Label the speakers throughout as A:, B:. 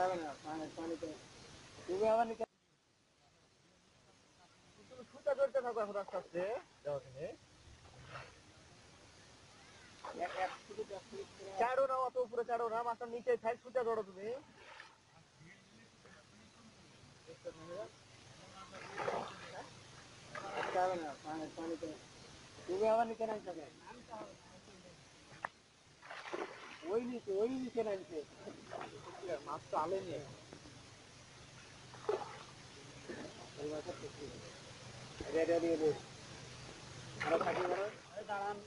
A: যাবে না পানিতে তুমি আবার তুমি সুতা ধরতে থাকো এখন আস্তে আস্তে যাও তুমি চাড়ো না অত উপরে চাড়ো না মাথা নিচে থাক সুতা ধরো তুমি যাবে না পানিতে তুমি আবার নিচে নাই থাকে ওই নিচে নামছে মাছ তো আলেনি আরো থাকি না দাঁড়ান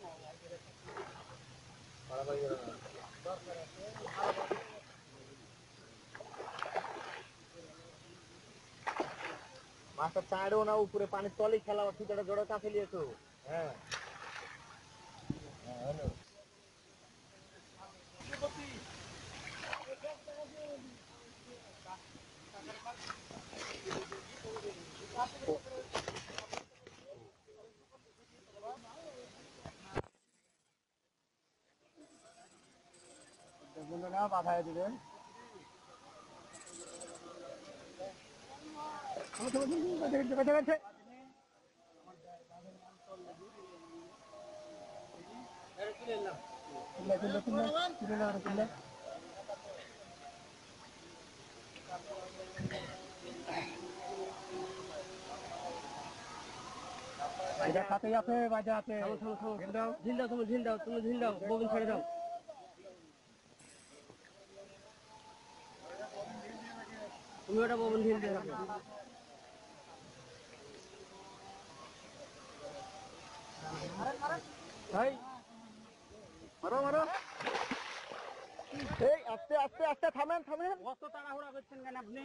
A: মাছটা চাড়ো না উপরে পানির তলে খেলা সুতাটা জড়ো কাছে নিয়েছো হ্যাঁ হ্যালো বন্ধুরা পাঠায় দিবেন সাথে আছে বাজা আছে ঝিল দাও তুমি ঝিল দাও ববিন ছেড়ে দাও তুমি ওটা ববিন ঝিল দিয়ে রাখো মারো মারো এই আস্তে আস্তে আস্তে থামেন অত তাড়াহুড়া করছেন কেন আপনি